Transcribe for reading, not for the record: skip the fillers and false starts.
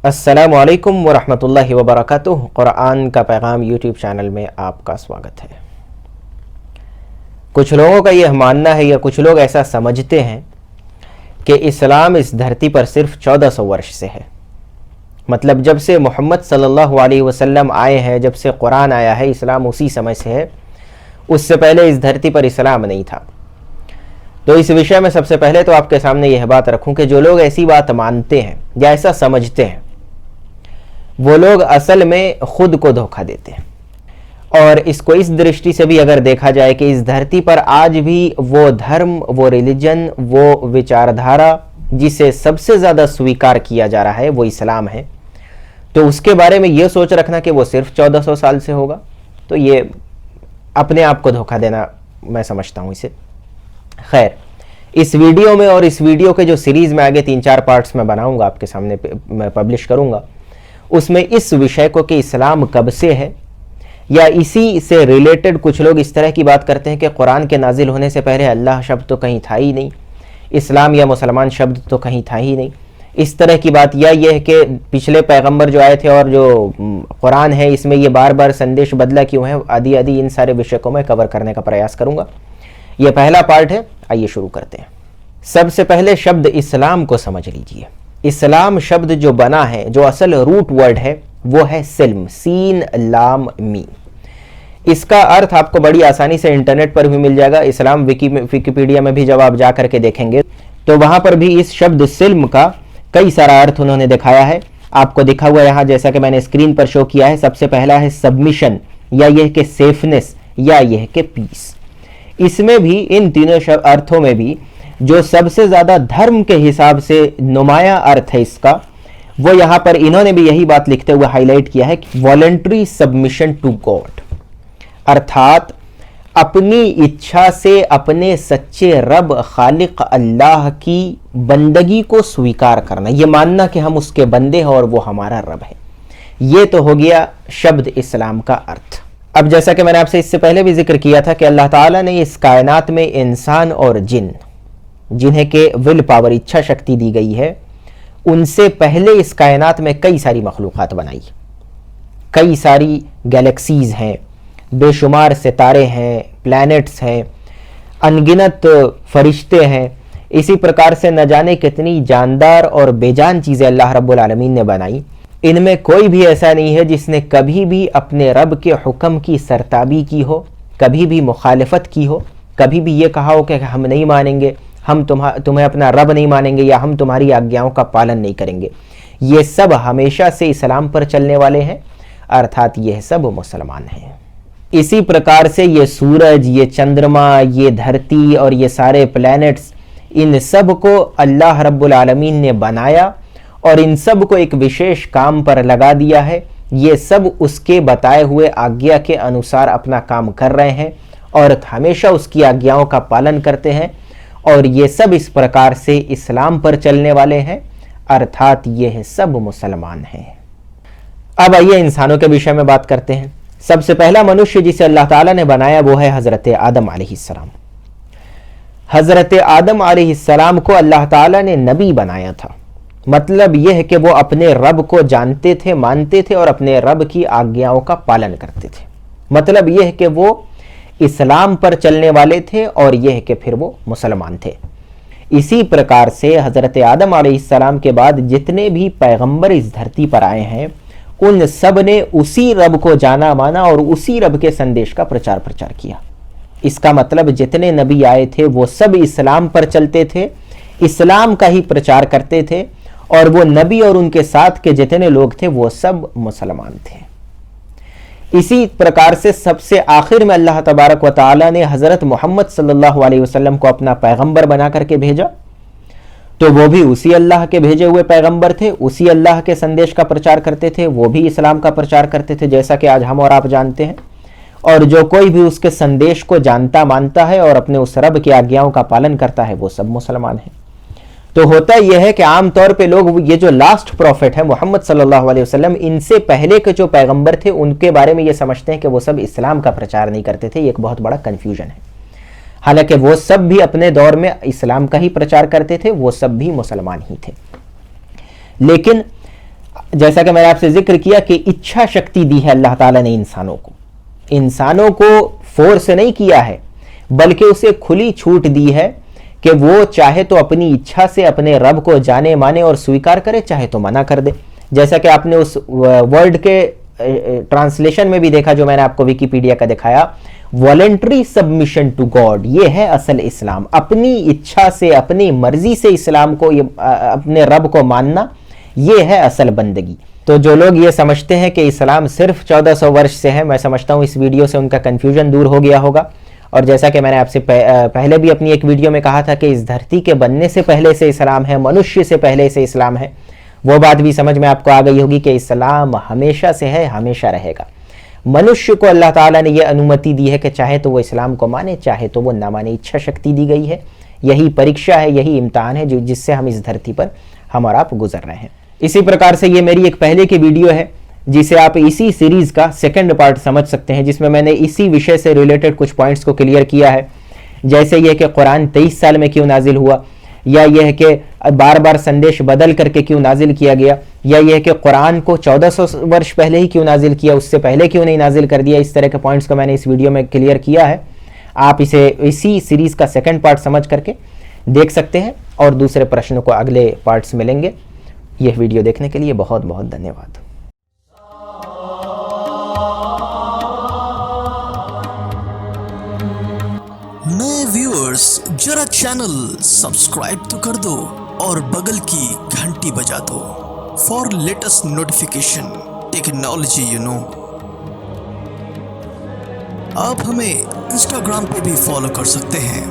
अस्सलामु अलैकुम वरहमतुल्लाहि वबरकातुहू। कुरान का पैगाम यूट्यूब चैनल में आपका स्वागत है। कुछ लोगों का यह मानना है या कुछ लोग ऐसा समझते हैं कि इस्लाम इस धरती पर सिर्फ 1400 वर्ष से है। मतलब जब से मोहम्मद सल्लल्लाहु अलैहि वसल्लम आए हैं, जब से कुरान आया है, इस्लाम उसी समय से है। उससे पहले इस धरती पर इस्लाम नहीं था। तो इस विषय में सबसे पहले तो आपके सामने यह बात रखूं कि जो लोग ऐसी बात मानते हैं या ऐसा समझते हैं, वो लोग असल में खुद को धोखा देते हैं। और इसको इस दृष्टि से भी अगर देखा जाए कि इस धरती पर आज भी वो धर्म, वो रिलीजन, वो विचारधारा जिसे सबसे ज़्यादा स्वीकार किया जा रहा है वो इस्लाम है, तो उसके बारे में ये सोच रखना कि वो सिर्फ 1400 साल से होगा, तो ये अपने आप को धोखा देना मैं समझता हूँ इसे। खैर, इस वीडियो में और इस वीडियो के जो सीरीज़ में आगे 3-4 पार्ट्स में बनाऊंगा, आपके सामने मैं पब्लिश करूंगा, उसमें इस विषय को कि इस्लाम कब से है, या इसी से रिलेटेड कुछ लोग इस तरह की बात करते हैं कि कुरान के नाजिल होने से पहले अल्लाह शब्द तो कहीं था ही नहीं, इस्लाम या मुसलमान शब्द तो कहीं था ही नहीं, इस तरह की बात। या यह है कि पिछले पैगंबर जो आए थे और जो कुरान है इसमें ये बार बार संदेश बदला क्यों है, आदि आदि इन सारे विषय को मैं कवर करने का प्रयास करूंगा। यह पहला पार्ट है, आइए शुरू करते हैं। सबसे पहले शब्द इस्लाम को समझ लीजिए। इस्लाम शब्द जो बना है, जो असल रूट वर्ड है, वो है सिल्म, सीन लाम मी। इसका अर्थ आपको बड़ी आसानी से इंटरनेट पर भी मिल जाएगा। इस्लाम विकिपीडिया में भी जब आप जा करके देखेंगे तो वहां पर भी इस शब्द सिल्म का कई सारा अर्थ उन्होंने दिखाया है। आपको दिखा हुआ यहाँ, जैसा कि मैंने स्क्रीन पर शो किया है। सबसे पहला है सबमिशन, या यह कि सेफनेस, या यह कि पीस। इसमें भी, इन तीनों अर्थों में भी जो सबसे ज्यादा धर्म के हिसाब से नुमाया अर्थ है इसका, वो यहां पर इन्होंने भी यही बात लिखते हुए हाईलाइट किया है कि वॉलंटरी सबमिशन टू गॉड, अर्थात अपनी इच्छा से अपने सच्चे रब खालिक अल्लाह की बंदगी को स्वीकार करना, ये मानना कि हम उसके बंदे हैं और वो हमारा रब है। ये तो हो गया शब्द इस्लाम का अर्थ। अब जैसा कि मैंने आपसे इससे पहले भी जिक्र किया था कि अल्लाह ताला ने इस कायनात में इंसान और जिन, जिन्हें के विल पावर, इच्छा शक्ति दी गई है, उनसे पहले इस कायनात में कई सारी मखलूक़ात बनाई। कई सारी गैलेक्सीज हैं, बेशुमार सितारे हैं, प्लैनेट्स हैं, अनगिनत फरिश्ते हैं। इसी प्रकार से न जाने कितनी जानदार और बेजान चीज़ें अल्लाह रब्बुल आलमीन ने बनाई। इनमें कोई भी ऐसा नहीं है जिसने कभी भी अपने रब के हुक्म की सरताबी की हो, कभी भी मुखालिफत की हो, कभी भी ये कहा हो कि हम नहीं मानेंगे, हम तुम्हें अपना रब नहीं मानेंगे, या हम तुम्हारी आज्ञाओं का पालन नहीं करेंगे। ये सब हमेशा से इस्लाम पर चलने वाले हैं, अर्थात ये सब मुसलमान हैं। इसी प्रकार से ये सूरज, ये चंद्रमा, ये धरती और ये सारे प्लैनेट्स, इन सब को अल्लाह रब्बुल आलमीन ने बनाया और इन सब को एक विशेष काम पर लगा दिया है। ये सब उसके बताए हुए आज्ञा के अनुसार अपना काम कर रहे हैं और हमेशा उसकी आज्ञाओं का पालन करते हैं, और ये सब इस प्रकार से इस्लाम पर चलने वाले हैं, अर्थात ये सब मुसलमान हैं। अब आइए इंसानों के विषय में बात करते हैं। सबसे पहला मनुष्य जिसे अल्लाह ताला ने बनाया वो है हज़रत आदम अलैहिस्सलाम। हज़रत आदम अलैहिस्सलाम को अल्लाह ताला ने नबी बनाया था। मतलब यह है कि वो अपने रब को जानते थे, मानते थे और अपने रब की आज्ञाओं का पालन करते थे। मतलब यह है कि वो इस्लाम पर चलने वाले थे और यह है कि फिर वो मुसलमान थे। इसी प्रकार से हज़रत आदम अलैहिस्सलाम के बाद जितने भी पैगंबर इस धरती पर आए हैं, उन सब ने उसी रब को जाना माना और उसी रब के संदेश का प्रचार किया। इसका मतलब जितने नबी आए थे वो सब इस्लाम पर चलते थे, इस्लाम का ही प्रचार करते थे, और वो नबी और उनके साथ के जितने लोग थे वो सब मुसलमान थे। इसी प्रकार से सबसे आखिर में अल्लाह तबारक व तआला ने हज़रत मोहम्मद सल्लल्लाहु अलैहि वसल्लम को अपना पैगंबर बना करके भेजा, तो वो भी उसी अल्लाह के भेजे हुए पैगंबर थे, उसी अल्लाह के संदेश का प्रचार करते थे, वो भी इस्लाम का प्रचार करते थे, जैसा कि आज हम और आप जानते हैं। और जो कोई भी उसके संदेश को जानता मानता है और अपने उस रब की आज्ञाओं का पालन करता है, वो सब मुसलमान हैं। तो होता यह है कि आम तौर पे लोग, ये जो लास्ट प्रॉफिट है मोहम्मद सल्लल्लाहु अलैहि वसल्लम, इनसे पहले के जो पैगंबर थे उनके बारे में ये समझते हैं कि वो सब इस्लाम का प्रचार नहीं करते थे। ये एक बहुत बड़ा कन्फ्यूजन है। हालांकि वो सब भी अपने दौर में इस्लाम का ही प्रचार करते थे, वो सब भी मुसलमान ही थे। लेकिन जैसा कि मैंने आपसे जिक्र किया कि इच्छा शक्ति दी है अल्लाह ताला ने इंसानों को फोर्स नहीं किया है, बल्कि उसे खुली छूट दी है कि वो चाहे तो अपनी इच्छा से अपने रब को जाने माने और स्वीकार करे, चाहे तो मना कर दे। जैसा कि आपने उस वर्ड के ट्रांसलेशन में भी देखा जो मैंने आपको विकिपीडिया का दिखाया, वॉलेंट्री सबमिशन टू गॉड, ये है असल इस्लाम। अपनी इच्छा से, अपनी मर्जी से इस्लाम को, अपने रब को मानना, ये है असल बंदगी। तो जो लोग ये समझते हैं कि इस्लाम सिर्फ 1400 वर्ष से है, मैं समझता हूँ इस वीडियो से उनका कन्फ्यूजन दूर हो गया होगा। और जैसा कि मैंने आपसे पहले भी अपनी एक वीडियो में कहा था कि इस धरती के बनने से पहले से इस्लाम है, मनुष्य से पहले से इस्लाम है, वो बात भी समझ में आपको आ गई होगी कि इस्लाम हमेशा से है, हमेशा रहेगा। मनुष्य को अल्लाह ताला ने यह अनुमति दी है कि चाहे तो वो इस्लाम को माने, चाहे तो वो ना माने। इच्छा शक्ति दी गई है। यही परीक्षा है, यही इम्तिहान है जिससे हम इस धरती पर हम और आप गुजर रहे हैं। इसी प्रकार से ये मेरी एक पहले की वीडियो है जिसे आप इसी सीरीज का सेकंड पार्ट समझ सकते हैं, जिसमें मैंने इसी विषय से रिलेटेड कुछ पॉइंट्स को क्लियर किया है। जैसे यह कि कुरान 23 साल में क्यों नाजिल हुआ, या यह कि बार बार संदेश बदल करके क्यों नाजिल किया गया, या यह कि कुरान को 1400 वर्ष पहले ही क्यों नाजिल किया, उससे पहले क्यों नहीं नाजिल कर दिया। इस तरह के पॉइंट्स को मैंने इस वीडियो में क्लियर किया है। आप इसे इसी सीरीज का सेकंड पार्ट समझ करके देख सकते हैं और दूसरे प्रश्नों को अगले पार्ट्स मिलेंगे। यह वीडियो देखने के लिए बहुत बहुत धन्यवाद। नए व्यूअर्स जरा चैनल सब्सक्राइब तो कर दो और बगल की घंटी बजा दो फॉर लेटेस्ट नोटिफिकेशन टेक्नोलॉजी आप हमें इंस्टाग्राम पे भी फॉलो कर सकते हैं।